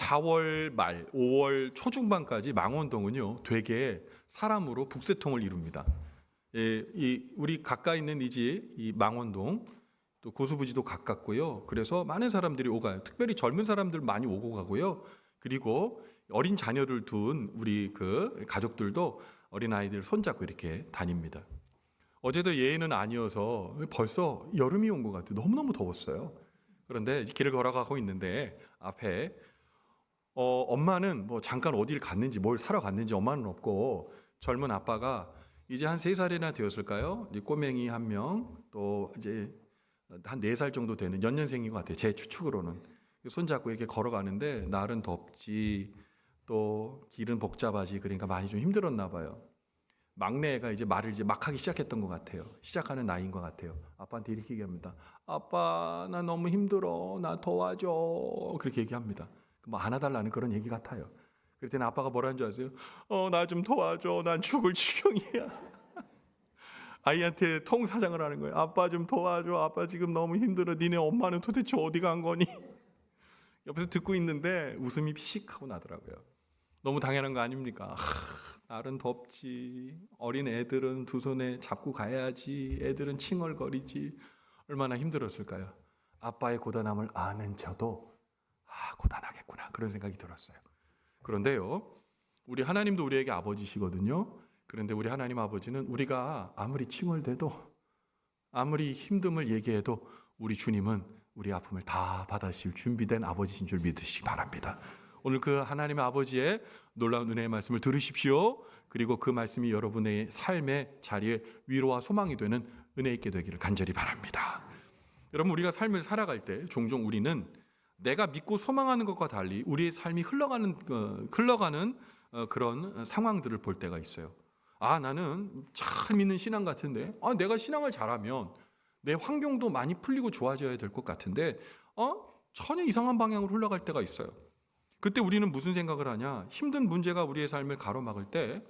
4월 말, 5월 초중반까지 망원동은요, 되게 사람으로 북새통을 이룹니다. 우리 가까이 있는 이 망원동, 또 고수부지도 가깝고요. 그래서 많은 사람들이 오가요. 특별히 젊은 사람들 많이 오고 가고요. 그리고 어린 자녀를 둔 우리 그 가족들도 어린 아이들 손잡고 이렇게 다닙니다. 어제도 예의는 아니어서 벌써 여름이 온 것 같아요. 너무너무 더웠어요. 그런데 길을 걸어가고 있는데 앞에 엄마는 뭐 잠깐 어디를 갔는지 뭘 사러 갔는지 엄마는 없고 젊은 아빠가 이제 한 3살이나 되었을까요? 이제 꼬맹이 한 명, 또 이제 한 4살 정도 되는 연년생인 것 같아요. 제 추측으로는. 손잡고 이렇게 걸어가는데 날은 덥지 또 길은 복잡하지 그러니까 많이 좀 힘들었나 봐요. 막내가 이제 말을 이제 막 하기 시작했던 것 같아요. 시작하는 나이인 것 같아요. 아빠한테 이렇게 얘기합니다. 아빠 나 너무 힘들어. 나 도와줘. 그렇게 얘기합니다. 뭐 안아달라는 그런 얘기 같아요. 그랬더니 아빠가 뭐라는 줄 아세요? 나 좀 도와줘. 난 죽을 지경이야. 아이한테 통사장을 하는 거예요. 아빠 좀 도와줘. 아빠 지금 너무 힘들어. 니네 엄마는 도대체 어디 간 거니? 옆에서 듣고 있는데 웃음이 피식하고 나더라고요. 너무 당연한 거 아닙니까? 날은 덥지. 어린 애들은 두 손에 잡고 가야지. 애들은 칭얼거리지. 얼마나 힘들었을까요? 아빠의 고단함을 아는 저도 고단하겠구나 그런 생각이 들었어요. 그런데요, 우리 하나님도 우리에게 아버지시거든요. 그런데 우리 하나님 아버지는 우리가 아무리 칭얼대도 아무리 힘듦을 얘기해도 우리 주님은 우리 아픔을 다 받아주실 준비된 아버지신 줄 믿으시기 바랍니다. 오늘 그 하나님의 아버지의 놀라운 은혜의 말씀을 들으십시오. 그리고 그 말씀이 여러분의 삶의 자리에 위로와 소망이 되는 은혜 있게 되기를 간절히 바랍니다. 여러분, 우리가 삶을 살아갈 때 종종 우리는 내가 믿고 소망하는 것과 달리 우리의 삶이 흘러가는 그런 상황들을 볼 때가 있어요. 나는 잘 믿는 신앙 같은데 내가 신앙을 잘하면 내 환경도 많이 풀리고 좋아져야 될 것 같은데 전혀 이상한 방향으로 흘러갈 때가 있어요. 그때 우리는 무슨 생각을 하냐? 힘든 문제가 우리의 삶을 가로막을 때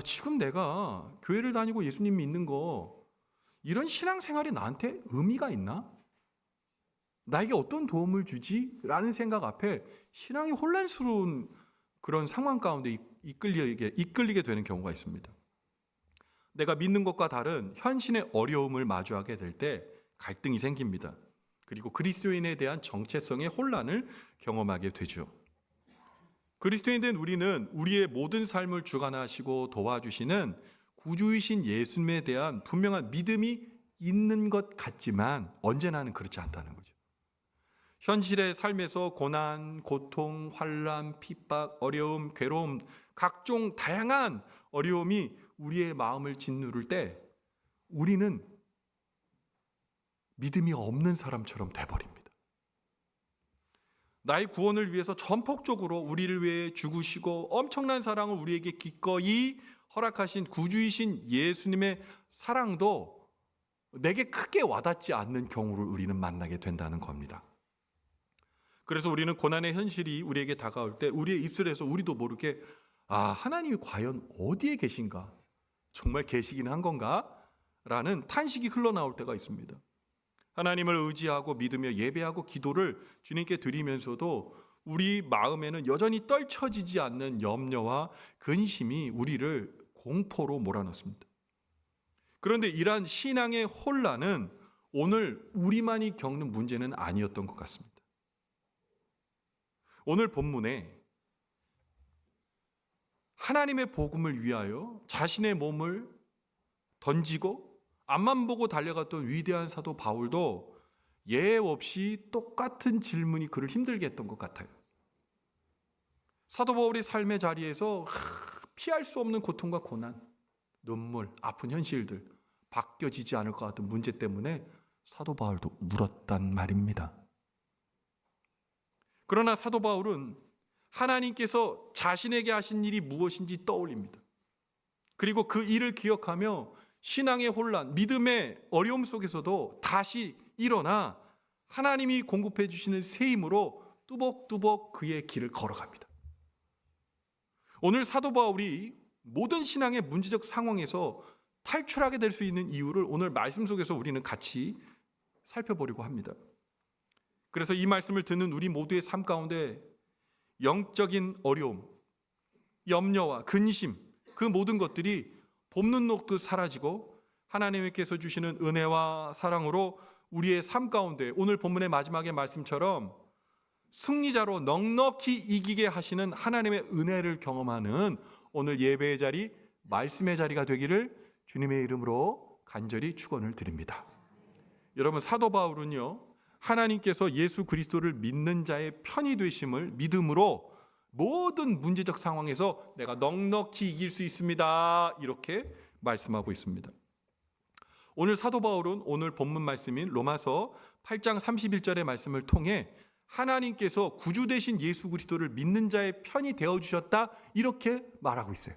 지금 내가 교회를 다니고 예수님 믿는 거 이런 신앙생활이 나한테 의미가 있나? 나에게 어떤 도움을 주지? 라는 생각 앞에 신앙이 혼란스러운 그런 상황 가운데 이끌리게 되는 경우가 있습니다. 내가 믿는 것과 다른 현실의 어려움을 마주하게 될 때 갈등이 생깁니다. 그리고 그리스도인에 대한 정체성의 혼란을 경험하게 되죠. 그리스도인 된 우리는 우리의 모든 삶을 주관하시고 도와주시는 구주이신 예수님에 대한 분명한 믿음이 있는 것 같지만 언제나는 그렇지 않다는 거죠. 현실의 삶에서 고난, 고통, 환난, 핍박, 어려움, 괴로움, 각종 다양한 어려움이 우리의 마음을 짓누를 때 우리는 믿음이 없는 사람처럼 돼버립니다. 나의 구원을 위해서 전폭적으로 우리를 위해 죽으시고 엄청난 사랑을 우리에게 기꺼이 허락하신 구주이신 예수님의 사랑도 내게 크게 와닿지 않는 경우를 우리는 만나게 된다는 겁니다. 그래서 우리는 고난의 현실이 우리에게 다가올 때 우리의 입술에서 우리도 모르게 하나님이 과연 어디에 계신가? 정말 계시긴 한 건가? 라는 탄식이 흘러나올 때가 있습니다. 하나님을 의지하고 믿으며 예배하고 기도를 주님께 드리면서도 우리 마음에는 여전히 떨쳐지지 않는 염려와 근심이 우리를 공포로 몰아넣습니다. 그런데 이러한 신앙의 혼란은 오늘 우리만이 겪는 문제는 아니었던 것 같습니다. 오늘 본문에 하나님의 복음을 위하여 자신의 몸을 던지고 앞만 보고 달려갔던 위대한 사도 바울도 예외 없이 똑같은 질문이 그를 힘들게 했던 것 같아요. 사도 바울의 삶의 자리에서 피할 수 없는 고통과 고난, 눈물, 아픈 현실들, 바뀌어지지 않을 것 같은 문제 때문에 사도 바울도 울었단 말입니다. 그러나 사도 바울은 하나님께서 자신에게 하신 일이 무엇인지 떠올립니다. 그리고 그 일을 기억하며 신앙의 혼란, 믿음의 어려움 속에서도 다시 일어나 하나님이 공급해 주시는 새 힘으로 뚜벅뚜벅 그의 길을 걸어갑니다. 오늘 사도 바울이 모든 신앙의 문제적 상황에서 탈출하게 될 수 있는 이유를 오늘 말씀 속에서 우리는 같이 살펴보려고 합니다. 그래서 이 말씀을 듣는 우리 모두의 삶 가운데 영적인 어려움, 염려와 근심, 그 모든 것들이 봄눈 녹듯 사라지고 하나님께서 주시는 은혜와 사랑으로 우리의 삶 가운데 오늘 본문의 마지막의 말씀처럼 승리자로 넉넉히 이기게 하시는 하나님의 은혜를 경험하는 오늘 예배의 자리, 말씀의 자리가 되기를 주님의 이름으로 간절히 축원을 드립니다. 여러분, 사도 바울은요, 하나님께서 예수 그리스도를 믿는 자의 편이 되심을 믿음으로 모든 문제적 상황에서 내가 넉넉히 이길 수 있습니다, 이렇게 말씀하고 있습니다. 오늘 사도 바울은 오늘 본문 말씀인 로마서 8장 31절의 말씀을 통해 하나님께서 구주 되신 예수 그리스도를 믿는 자의 편이 되어주셨다, 이렇게 말하고 있어요.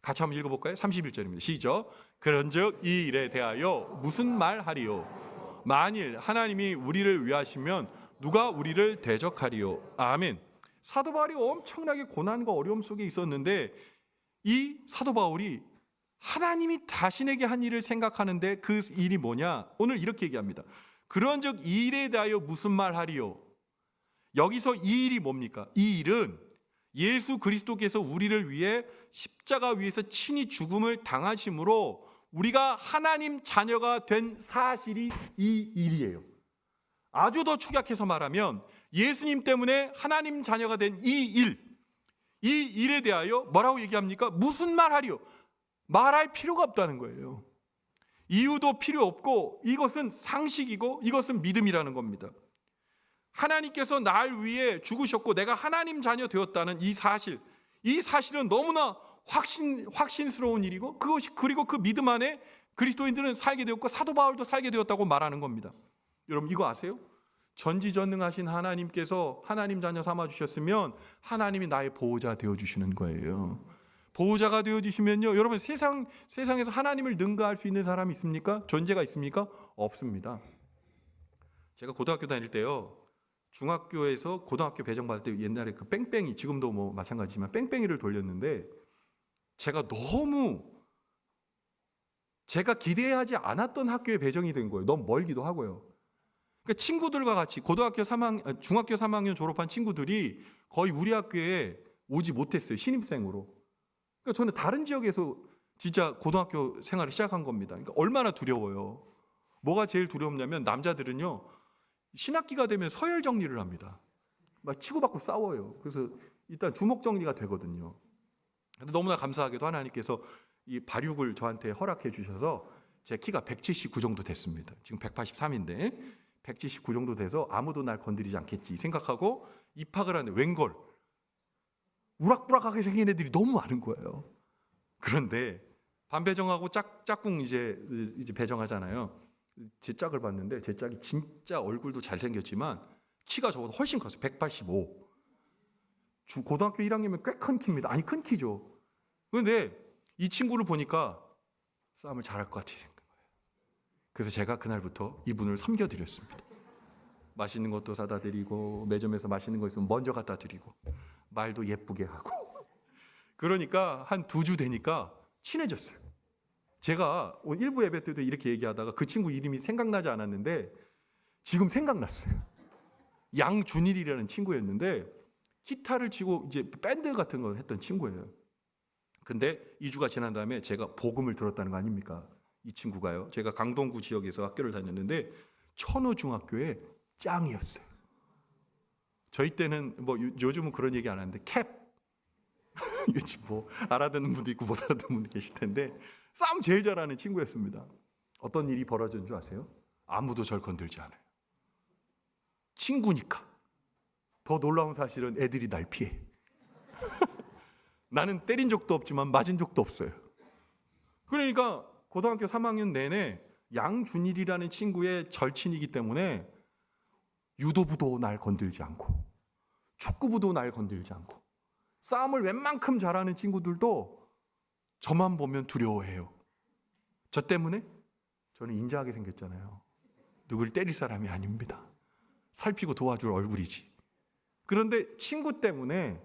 같이 한번 읽어볼까요? 31절입니다. 시작. 그런즉 이 일에 대하여 무슨 말하리요? 만일 하나님이 우리를 위하시면 누가 우리를 대적하리요? 아멘. 사도 바울이 엄청나게 고난과 어려움 속에 있었는데 이 사도 바울이 하나님이 자신에게 한 일을 생각하는데 그 일이 뭐냐? 오늘 이렇게 얘기합니다. 그런즉 이 일에 대하여 무슨 말하리요? 여기서 이 일이 뭡니까? 이 일은 예수 그리스도께서 우리를 위해 십자가 위에서 친히 죽음을 당하심으로 우리가 하나님 자녀가 된 사실이 이 일이에요. 아주 더 축약해서 말하면 예수님 때문에 하나님 자녀가 된 이 일에 대하여 뭐라고 얘기합니까? 무슨 말하리요? 말할 필요가 없다는 거예요. 이유도 필요 없고 이것은 상식이고 이것은 믿음이라는 겁니다. 하나님께서 날 위해 죽으셨고 내가 하나님 자녀 되었다는 이 사실은 너무나 확신스러운 일이고 그리고 그 믿음 안에 그리스도인들은 살게 되었고 사도 바울도 살게 되었다고 말하는 겁니다. 여러분, 이거 아세요? 전지전능하신 하나님께서 하나님 자녀 삼아 주셨으면 하나님이 나의 보호자 되어 주시는 거예요. 보호자가 되어 주시면요, 여러분, 세상에서 하나님을 능가할 수 있는 사람이 있습니까? 존재가 있습니까? 없습니다. 제가 고등학교 다닐 때요, 중학교에서 고등학교 배정받을 때 옛날에 그 뺑뺑이, 지금도 뭐 마찬가지지만 뺑뺑이를 돌렸는데 제가 기대하지 않았던 학교에 배정이 된 거예요. 너무 멀기도 하고요. 그러니까 친구들과 같이 중학교 3학년 졸업한 친구들이 거의 우리 학교에 오지 못했어요. 신입생으로. 그러니까 저는 다른 지역에서 진짜 고등학교 생활을 시작한 겁니다. 그러니까 얼마나 두려워요. 뭐가 제일 두렵냐면 남자들은요, 신학기가 되면 서열 정리를 합니다. 막 치고받고 싸워요. 그래서 일단 주먹 정리가 되거든요. 근데 너무나 감사하게도 하나님께서 이 발육을 저한테 허락해 주셔서 제 키가 179 정도 됐습니다. 지금 183인데 179 정도 돼서 아무도 날 건드리지 않겠지 생각하고 입학을 하는데 웬걸 우락부락하게 생긴 애들이 너무 많은 거예요. 그런데 반배정하고 짝꿍 이제 배정하잖아요. 제 짝을 봤는데 제 짝이 진짜 얼굴도 잘생겼지만 키가 저보다 훨씬 컸어요. 185. 고등학교 1학년이면 꽤 큰 키입니다. 아니, 큰 키죠. 그런데 이 친구를 보니까 싸움을 잘할 것 같이 생긴 거예요. 그래서 제가 그날부터 이분을 섬겨드렸습니다. 맛있는 것도 사다 드리고 매점에서 맛있는 거 있으면 먼저 갖다 드리고 말도 예쁘게 하고 그러니까 한 2주 되니까 친해졌어요. 제가 일부 예배 때도 이렇게 얘기하다가 그 친구 이름이 생각나지 않았는데 지금 생각났어요. 양준일이라는 친구였는데 기타를 치고 이제 밴드 같은 거 했던 친구예요. 근데 2주가 지난 다음에 제가 복음을 들었다는 거 아닙니까? 이 친구가요, 제가 강동구 지역에서 학교를 다녔는데 천호중학교에 짱이었어요. 저희 때는 뭐 요즘은 그런 얘기 안 하는데 캡 요즘 뭐 알아듣는 분도 있고 못 알아듣는 분도 계실 텐데 싸움 제일 잘하는 친구였습니다. 어떤 일이 벌어진 줄 아세요? 아무도 절 건들지 않아요. 친구니까. 더 놀라운 사실은 애들이 날 피해. 나는 때린 적도 없지만 맞은 적도 없어요. 그러니까 고등학교 3학년 내내 양준일이라는 친구의 절친이기 때문에 유도부도 날 건들지 않고 축구부도 날 건들지 않고 싸움을 웬만큼 잘하는 친구들도 저만 보면 두려워해요. 저 때문에 저는 인자하게 생겼잖아요. 누굴 때릴 사람이 아닙니다. 살피고 도와줄 얼굴이지. 그런데 친구 때문에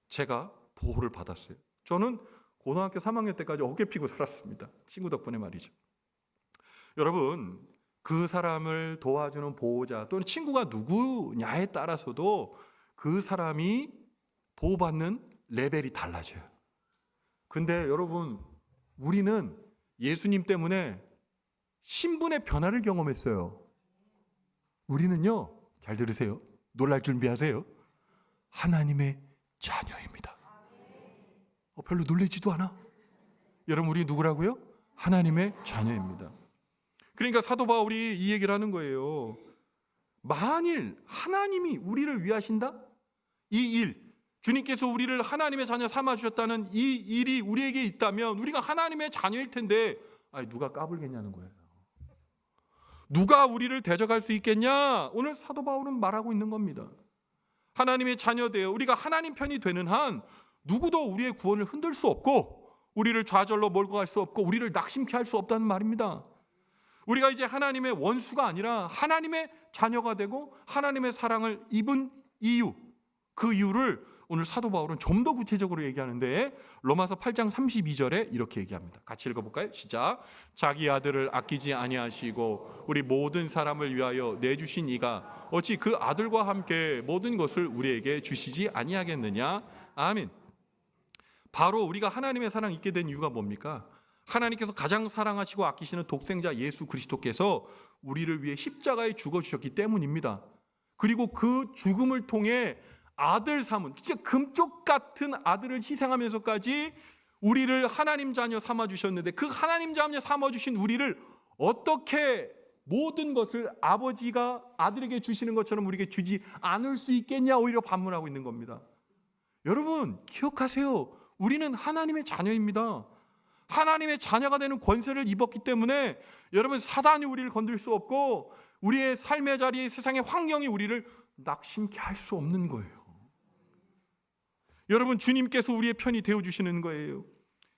제가 보호를 받았어요. 저는 고등학교 3학년 때까지 어깨 피고 살았습니다. 친구 덕분에 말이죠. 여러분, 그 사람을 도와주는 보호자 또는 친구가 누구냐에 따라서도 그 사람이 보호받는 레벨이 달라져요. 근데 여러분, 우리는 예수님 때문에 신분의 변화를 경험했어요. 우리는요, 잘 들으세요. 놀랄 준비하세요. 하나님의 자녀입니다. 별로 놀라지도 않아. 여러분, 우리 누구라고요? 하나님의 자녀입니다. 그러니까 사도 바울이 이 얘기를 하는 거예요. 만일 하나님이 우리를 위하신다? 이 일, 주님께서 우리를 하나님의 자녀 삼아주셨다는 이 일이 우리에게 있다면 우리가 하나님의 자녀일 텐데 누가 까불겠냐는 거예요. 누가 우리를 대적할 수 있겠냐? 오늘 사도 바울은 말하고 있는 겁니다. 하나님의 자녀되어 우리가 하나님 편이 되는 한 누구도 우리의 구원을 흔들 수 없고 우리를 좌절로 몰고 갈 수 없고 우리를 낙심케 할 수 없다는 말입니다. 우리가 이제 하나님의 원수가 아니라 하나님의 자녀가 되고 하나님의 사랑을 입은 이유, 그 이유를 오늘 사도 바울은 좀 더 구체적으로 얘기하는데 로마서 8장 32절에 이렇게 얘기합니다. 같이 읽어볼까요? 시작. 자기 아들을 아끼지 아니하시고 우리 모든 사람을 위하여 내주신 이가 어찌 그 아들과 함께 모든 것을 우리에게 주시지 아니하겠느냐. 아멘. 바로 우리가 하나님의 사랑 있게 된 이유가 뭡니까? 하나님께서 가장 사랑하시고 아끼시는 독생자 예수 그리스도께서 우리를 위해 십자가에 죽어주셨기 때문입니다. 그리고 그 죽음을 통해 아들 삼은, 진짜 금쪽 같은 아들을 희생하면서까지 우리를 하나님 자녀 삼아주셨는데 그 하나님 자녀 삼아주신 우리를 어떻게 모든 것을 아버지가 아들에게 주시는 것처럼 우리에게 주지 않을 수 있겠냐 오히려 반문하고 있는 겁니다. 여러분 기억하세요. 우리는 하나님의 자녀입니다. 하나님의 자녀가 되는 권세를 입었기 때문에 여러분 사단이 우리를 건들 수 없고 우리의 삶의 자리, 세상의 환경이 우리를 낙심케 할 수 없는 거예요. 여러분 주님께서 우리의 편이 되어주시는 거예요.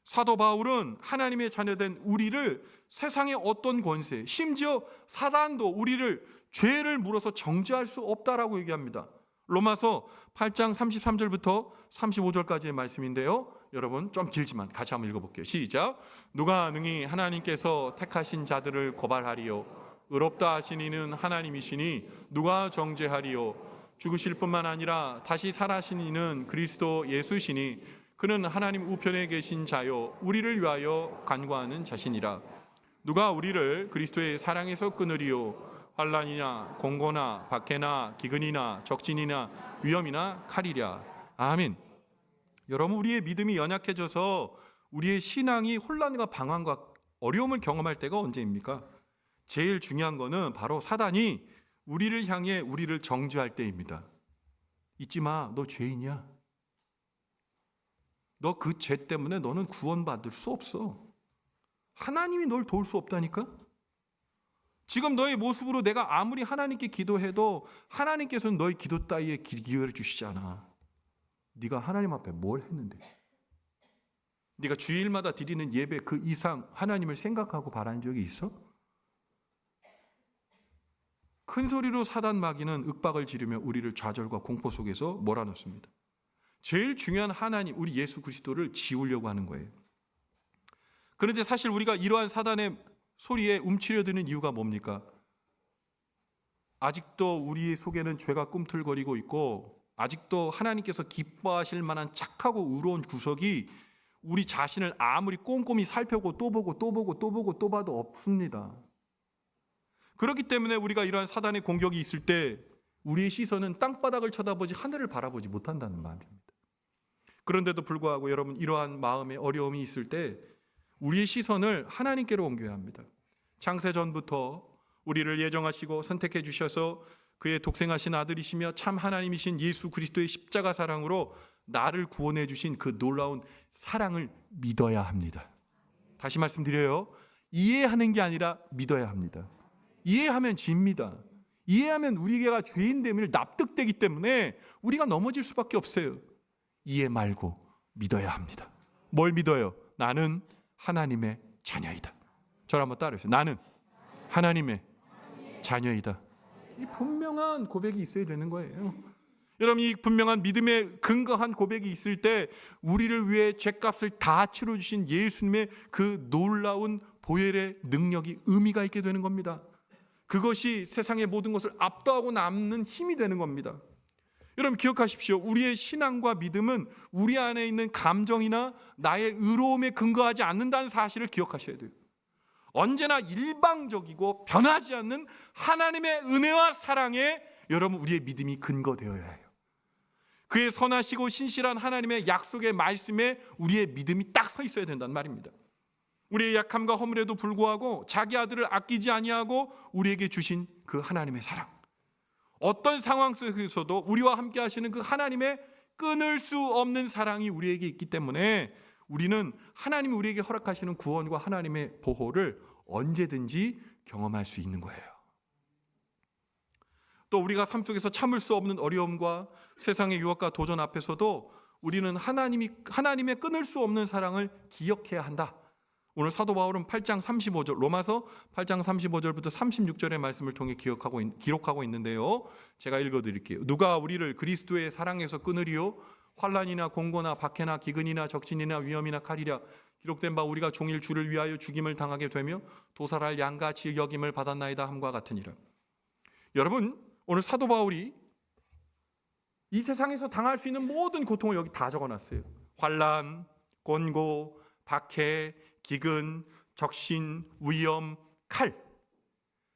사도 바울은 하나님의 자녀된 우리를 세상의 어떤 권세, 심지어 사단도 우리를 죄를 물어서 정죄할 수 없다라고 얘기합니다. 로마서 8장 33절부터 35절까지의 말씀인데요. 여러분 좀 길지만 같이 한번 읽어볼게요. 시작. 누가 능히 하나님께서 택하신 자들을 고발하리요? 의롭다 하신 이는 하나님이시니 누가 정죄하리요? 죽으실 뿐만 아니라 다시 살아신 이는 그리스도 예수시니 그는 하나님 우편에 계신 자요 우리를 위하여 간구하는 자신이라. 누가 우리를 그리스도의 사랑에서 끊으리요? 환난이나 공고나 박해나 기근이나 적진이나 위험이나 칼이랴. 아멘. 여러분 우리의 믿음이 연약해져서 우리의 신앙이 혼란과 방황과 어려움을 경험할 때가 언제입니까? 제일 중요한 거는 바로 사단이 우리를 향해 우리를 정죄할 때입니다. 잊지 마, 너 죄인이야. 너 그 죄 때문에 너는 구원받을 수 없어. 하나님이 널 도울 수 없다니까? 지금 너의 모습으로 내가 아무리 하나님께 기도해도 하나님께서는 너의 기도 따위에 기회를 주시지 않아. 네가 하나님 앞에 뭘 했는데? 네가 주일마다 드리는 예배 그 이상 하나님을 생각하고 바라는 적이 있어? 큰 소리로 사단 마귀는 윽박을 지르며 우리를 좌절과 공포 속에서 몰아넣습니다. 제일 중요한 하나님, 우리 예수 그리스도를 지우려고 하는 거예요. 그런데 사실 우리가 이러한 사단의 소리에 움츠려드는 이유가 뭡니까? 아직도 우리 속에는 죄가 꿈틀거리고 있고 아직도 하나님께서 기뻐하실 만한 착하고 의로운 구석이 우리 자신을 아무리 꼼꼼히 살펴보고 또 보고 또 보고 또 보고 또 봐도 없습니다. 그렇기 때문에 우리가 이러한 사단의 공격이 있을 때 우리의 시선은 땅바닥을 쳐다보지 하늘을 바라보지 못한다는 말입니다. 그런데도 불구하고 여러분 이러한 마음의 어려움이 있을 때 우리의 시선을 하나님께로 옮겨야 합니다. 창세전부터 우리를 예정하시고 선택해 주셔서 그의 독생하신 아들이시며 참 하나님이신 예수 그리스도의 십자가 사랑으로 나를 구원해 주신 그 놀라운 사랑을 믿어야 합니다. 다시 말씀드려요. 이해하는 게 아니라 믿어야 합니다. 이해하면 집니다. 이해하면 우리가 죄인됨을 납득되기 때문에 우리가 넘어질 수밖에 없어요. 이해 말고 믿어야 합니다. 뭘 믿어요? 나는 하나님의 자녀이다. 저를 한번 따라해주세요. 나는 하나님의 자녀이다. 이 분명한 고백이 있어야 되는 거예요. 여러분 이 분명한 믿음의 근거한 고백이 있을 때 우리를 위해 죄값을 다 치러주신 예수님의 그 놀라운 보혈의 능력이 의미가 있게 되는 겁니다. 그것이 세상의 모든 것을 압도하고 남는 힘이 되는 겁니다. 여러분 기억하십시오. 우리의 신앙과 믿음은 우리 안에 있는 감정이나 나의 의로움에 근거하지 않는다는 사실을 기억하셔야 돼요. 언제나 일방적이고 변하지 않는 하나님의 은혜와 사랑에 여러분 우리의 믿음이 근거되어야 해요. 그의 선하시고 신실한 하나님의 약속의 말씀에 우리의 믿음이 딱 서 있어야 된다는 말입니다. 우리의 약함과 허물에도 불구하고 자기 아들을 아끼지 아니하고 우리에게 주신 그 하나님의 사랑, 어떤 상황 속에서도 우리와 함께 하시는 그 하나님의 끊을 수 없는 사랑이 우리에게 있기 때문에 우리는 하나님이 우리에게 허락하시는 구원과 하나님의 보호를 언제든지 경험할 수 있는 거예요. 또 우리가 삶 속에서 참을 수 없는 어려움과 세상의 유혹과 도전 앞에서도 우리는 하나님의 끊을 수 없는 사랑을 기억해야 한다. 오늘 사도 바울은 8장 35절, 로마서 8장 35절부터 36절의 말씀을 통해 기록하고 있는데요. 제가 읽어드릴게요. 누가 우리를 그리스도의 사랑에서 끊으리요? 환난이나 공고나 박해나 기근이나 적신이나 위험이나 칼이랴. 기록된 바 우리가 종일 주를 위하여 죽임을 당하게 되며 도살할 양같이 여김을 받았나이다 함과 같으니라. 여러분, 오늘 사도 바울이 이 세상에서 당할 수 있는 모든 고통을 여기 다 적어놨어요. 환난, 곤고, 박해, 기근, 적신, 위험, 칼.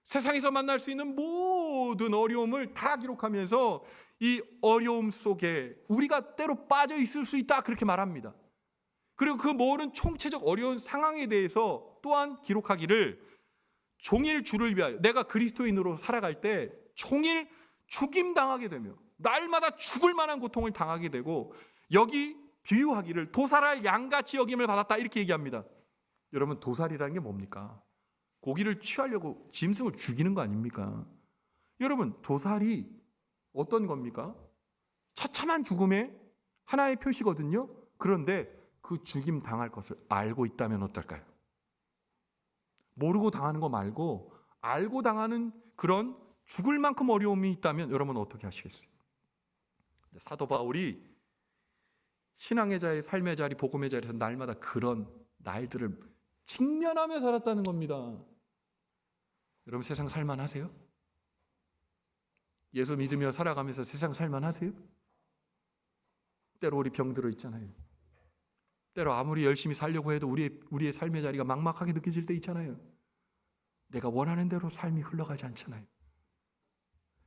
세상에서 만날 수 있는 모든 어려움을 다 기록하면서 이 어려움 속에 우리가 때로 빠져 있을 수 있다 그렇게 말합니다. 그리고 그 모든 총체적 어려운 상황에 대해서 또한 기록하기를 종일 주를 위하여, 내가 그리스도인으로 살아갈 때 종일 죽임당하게 되며 날마다 죽을 만한 고통을 당하게 되고, 여기 비유하기를 도살할 양같이 여김을 받았다 이렇게 얘기합니다. 여러분, 도살이라는 게 뭡니까? 고기를 취하려고 짐승을 죽이는 거 아닙니까? 여러분, 도살이 어떤 겁니까? 처참한 죽음의 하나의 표시거든요. 그런데 그 죽임 당할 것을 알고 있다면 어떨까요? 모르고 당하는 거 말고 알고 당하는 그런 죽을 만큼 어려움이 있다면 여러분 어떻게 하시겠어요? 사도 바울이 신앙의 자의 삶의 자리, 복음의 자리에서 날마다 그런 날들을 직면하며 살았다는 겁니다. 여러분, 세상 살만하세요? 예수 믿으며 살아가면서 세상 살만하세요? 때로 우리 병들어 있잖아요. 때로 아무리 열심히 살려고 해도 우리의 삶의 자리가 막막하게 느껴질 때 있잖아요. 내가 원하는 대로 삶이 흘러가지 않잖아요.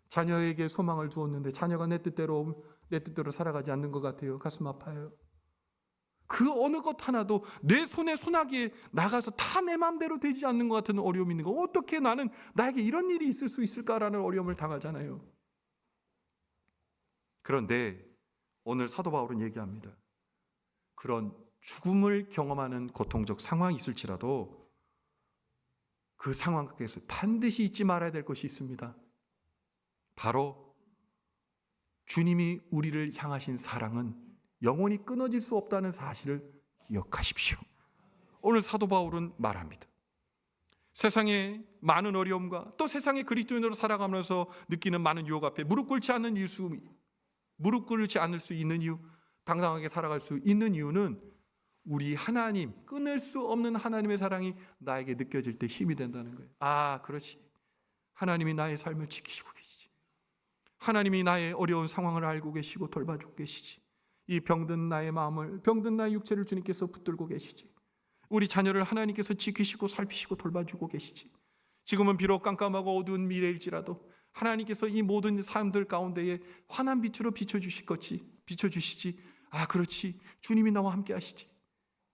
자녀에게 소망을 두었는데 자녀가 내 뜻대로 살아가지 않는 것 같아요. 가슴 아파요. 그 어느 것 하나도 내 손에 소나기에 나가서 다 내 마음대로 되지 않는 것 같은 어려움이 있는 거, 어떻게 나에게 이런 일이 있을 수 있을까라는 어려움을 당하잖아요. 그런데 오늘 사도 바울은 얘기합니다. 그런 죽음을 경험하는 고통적 상황이 있을지라도 그 상황 속에서 반드시 잊지 말아야 될 것이 있습니다. 바로 주님이 우리를 향하신 사랑은 영원히 끊어질 수 없다는 사실을 기억하십시오. 오늘 사도 바울은 말합니다. 세상의 많은 어려움과 또 세상의 그리스도인으로 살아가면서 느끼는 많은 유혹 앞에 무릎 꿇지 않을 수 있는 이유, 당당하게 살아갈 수 있는 이유는 우리 하나님, 끊을 수 없는 하나님의 사랑이 나에게 느껴질 때 힘이 된다는 거예요. 아, 그렇지. 하나님이 나의 삶을 지키시고 계시지. 하나님이 나의 어려운 상황을 알고 계시고 돌봐주고 계시지. 이 병든 나의 마음을, 병든 나의 육체를 주님께서 붙들고 계시지. 우리 자녀를 하나님께서 지키시고 살피시고 돌봐주고 계시지. 지금은 비록 깜깜하고 어두운 미래일지라도 하나님께서 이 모든 사람들 가운데에 환한 빛으로 비춰주시지. 아, 그렇지. 주님이 나와 함께 하시지.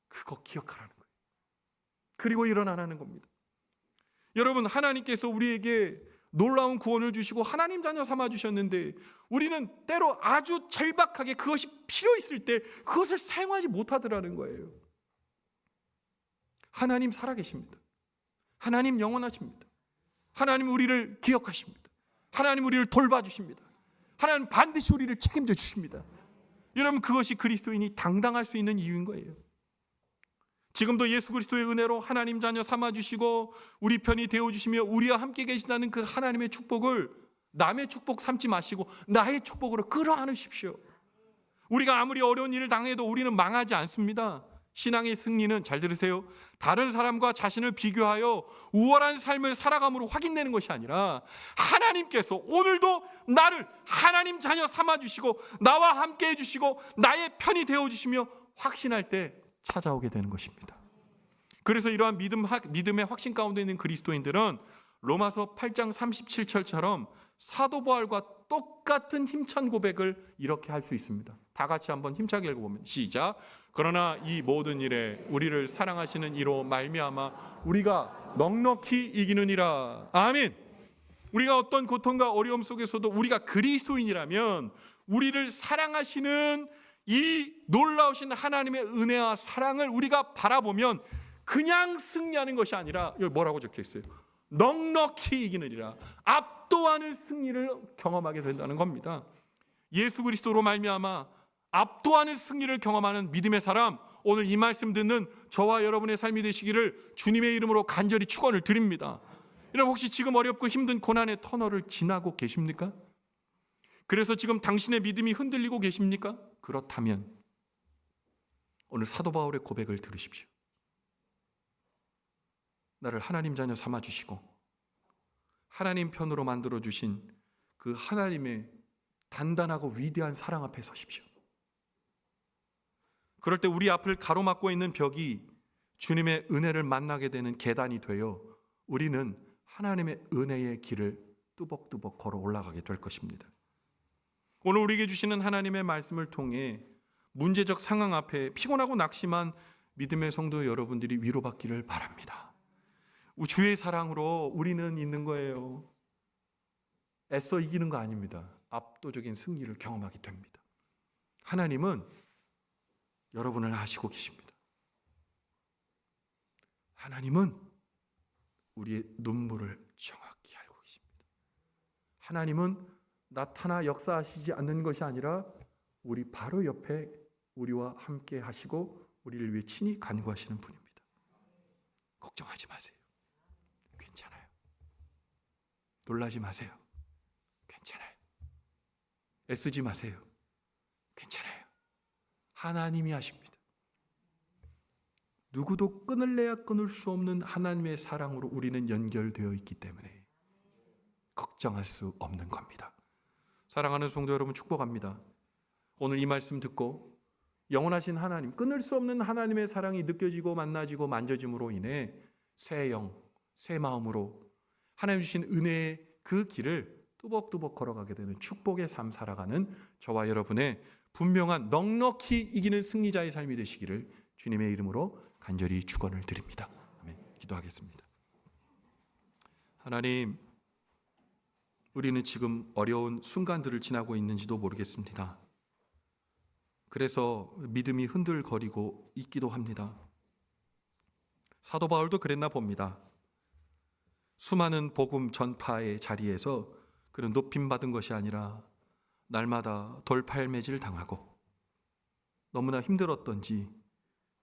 그거 기억하라는 거예요. 그리고 일어나라는 겁니다. 여러분, 하나님께서 우리에게 놀라운 구원을 주시고 하나님 자녀 삼아 주셨는데 우리는 때로 아주 절박하게 그것이 필요 있을 때 그것을 사용하지 못하더라는 거예요. 하나님 살아계십니다. 하나님 영원하십니다. 하나님 우리를 기억하십니다. 하나님 우리를 돌봐주십니다. 하나님 반드시 우리를 책임져 주십니다. 여러분, 그것이 그리스도인이 당당할 수 있는 이유인 거예요. 지금도 예수 그리스도의 은혜로 하나님 자녀 삼아주시고 우리 편이 되어주시며 우리와 함께 계신다는 그 하나님의 축복을 남의 축복 삼지 마시고 나의 축복으로 끌어안으십시오. 우리가 아무리 어려운 일을 당해도 우리는 망하지 않습니다. 신앙의 승리는, 잘 들으세요, 다른 사람과 자신을 비교하여 우월한 삶을 살아감으로 확인되는 것이 아니라 하나님께서 오늘도 나를 하나님 자녀 삼아주시고 나와 함께 해주시고 나의 편이 되어주시며 확신할 때 찾아오게 되는 것입니다. 그래서 이러한 믿음의 확신 가운데 있는 그리스도인들은 로마서 8장 37절처럼 사도 바울과 똑같은 힘찬 고백을 이렇게 할 수 있습니다. 다 같이 한번 힘차게 읽어보면 시작. 그러나 이 모든 일에 우리를 사랑하시는 이로 말미암아 우리가 넉넉히 이기느니라. 아멘. 우리가 어떤 고통과 어려움 속에서도 우리가 그리스도인이라면 우리를 사랑하시는 이 놀라우신 하나님의 은혜와 사랑을 우리가 바라보면 그냥 승리하는 것이 아니라 여기 뭐라고 적혀 있어요? 넉넉히 이기느니라. 압도하는 승리를 경험하게 된다는 겁니다. 예수 그리스도로 말미암아 압도하는 승리를 경험하는 믿음의 사람, 오늘 이 말씀 듣는 저와 여러분의 삶이 되시기를 주님의 이름으로 간절히 축원을 드립니다. 여러분, 혹시 지금 어렵고 힘든 고난의 터널을 지나고 계십니까? 그래서 지금 당신의 믿음이 흔들리고 계십니까? 그렇다면 오늘 사도 바울의 고백을 들으십시오. 나를 하나님 자녀 삼아주시고 하나님 편으로 만들어주신 그 하나님의 단단하고 위대한 사랑 앞에 서십시오. 그럴 때 우리 앞을 가로막고 있는 벽이 주님의 은혜를 만나게 되는 계단이 되어 우리는 하나님의 은혜의 길을 뚜벅뚜벅 걸어 올라가게 될 것입니다. 오늘 우리에게 주시는 하나님의 말씀을 통해 문제적 상황 앞에 피곤하고 낙심한 믿음의 성도 여러분들이 위로받기를 바랍니다. 주의 사랑으로 우리는 있는 거예요. 애써 이기는 거 아닙니다. 압도적인 승리를 경험하게 됩니다. 하나님은 여러분을 아시고 계십니다. 하나님은 우리의 눈물을 정확히 알고 계십니다. 하나님은 나타나 역사하시지 않는 것이 아니라 우리 바로 옆에 우리와 함께 하시고 우리를 위해 친히 간구하시는 분입니다. 걱정하지 마세요. 괜찮아요. 놀라지 마세요. 괜찮아요. 애쓰지 마세요. 괜찮아요. 하나님이 하십니다. 누구도 끊을래야 끊을 수 없는 하나님의 사랑으로 우리는 연결되어 있기 때문에 걱정할 수 없는 겁니다. 사랑하는 성도 여러분, 축복합니다. 오늘 이 말씀 듣고 영원하신 하나님, 끊을 수 없는 하나님의 사랑이 느껴지고 만나지고 만져짐으로 인해 새 영, 새 마음으로 하나님 주신 은혜의 그 길을 뚜벅뚜벅 걸어가게 되는 축복의 삶 살아가는 저와 여러분의 분명한 넉넉히 이기는 승리자의 삶이 되시기를 주님의 이름으로 간절히 축원을 드립니다. 아멘. 기도하겠습니다. 하나님, 우리는 지금 어려운 순간들을 지나고 있는지도 모르겠습니다. 그래서 믿음이 흔들거리고 있기도 합니다. 사도 바울도 그랬나 봅니다. 수많은 복음 전파의 자리에서 그는 높임받은 것이 아니라 날마다 돌팔매질 당하고 너무나 힘들었던지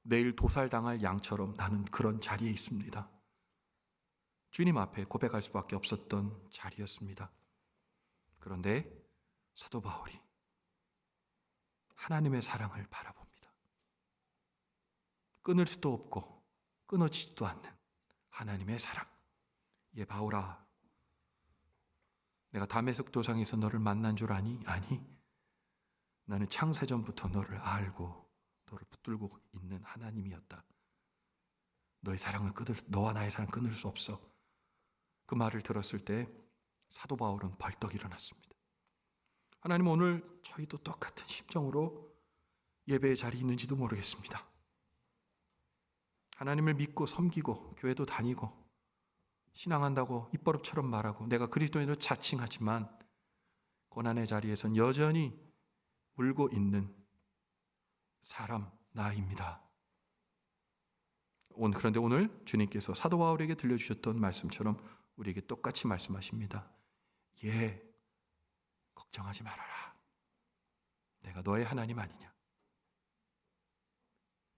내일 도살당할 양처럼 나는 그런 자리에 있습니다. 주님 앞에 고백할 수밖에 없었던 자리였습니다. 그런데 사도 바울이 하나님의 사랑을 바라봅니다. 끊을 수도 없고 끊어지지도 않는 하나님의 사랑. 예, 바울아, 내가 다메섹 도상에서 너를 만난 줄 아니? 아니, 나는 창세전부터 너를 알고 너를 붙들고 있는 하나님이었다. 너와 나의 사랑 끊을 수 없어. 그 말을 들었을 때 사도 바울은 벌떡 일어났습니다. 하나님, 오늘 저희도 똑같은 심정으로 예배의 자리에 있는지도 모르겠습니다. 하나님을 믿고 섬기고 교회도 다니고 신앙한다고 입버릇처럼 말하고 내가 그리스도인으로 자칭하지만 고난의 자리에선 여전히 울고 있는 사람 나입니다. 그런데 오늘 주님께서 사도 바울에게 들려주셨던 말씀처럼 우리에게 똑같이 말씀하십니다. 예, 걱정하지 말아라. 내가 너의 하나님 아니냐.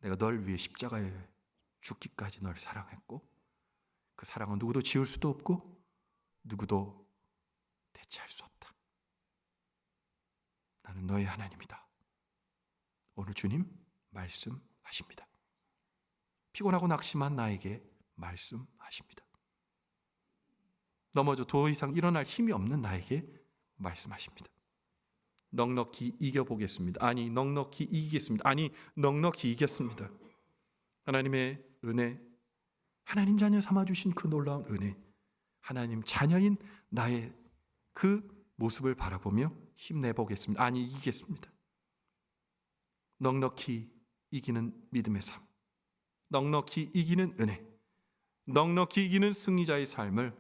내가 널 위해 십자가에 죽기까지 널 사랑했고 그 사랑은 누구도 지울 수도 없고 누구도 대체할 수 없다. 나는 너의 하나님이다. 오늘 주님 말씀하십니다. 피곤하고 낙심한 나에게 말씀하십니다. 넘어져 더 이상 일어날 힘이 없는 나에게 말씀하십니다. 넉넉히 이겨보겠습니다. 아니, 넉넉히 이기겠습니다. 아니, 넉넉히 이겼습니다. 하나님의 은혜, 하나님 자녀 삼아주신 그 놀라운 은혜, 하나님 자녀인 나의 그 모습을 바라보며 힘내보겠습니다. 아니, 이기겠습니다. 넉넉히 이기는 믿음의 삶, 넉넉히 이기는 은혜, 넉넉히 이기는 승리자의 삶을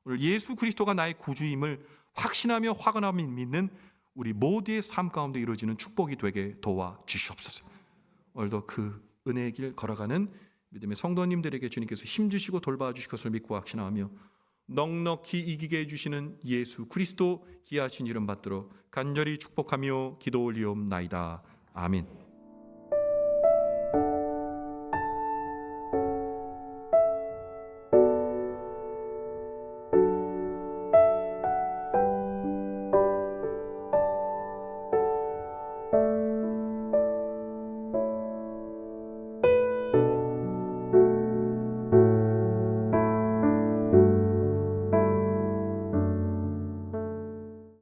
오늘 예수 그리스도가 나의 구주임을 확신하며 확언하며 믿는 우리 모두의 삶 가운데 이루어지는 축복이 되게 도와주시옵소서. 오늘도 그 은혜의 길 걸어가는 믿음의 성도님들에게 주님께서 힘주시고 돌봐주실 것을 믿고 확신하며 넉넉히 이기게 해주시는 예수 그리스도 귀하신 이름 받들어 간절히 축복하며 기도 올리옵나이다. 아멘.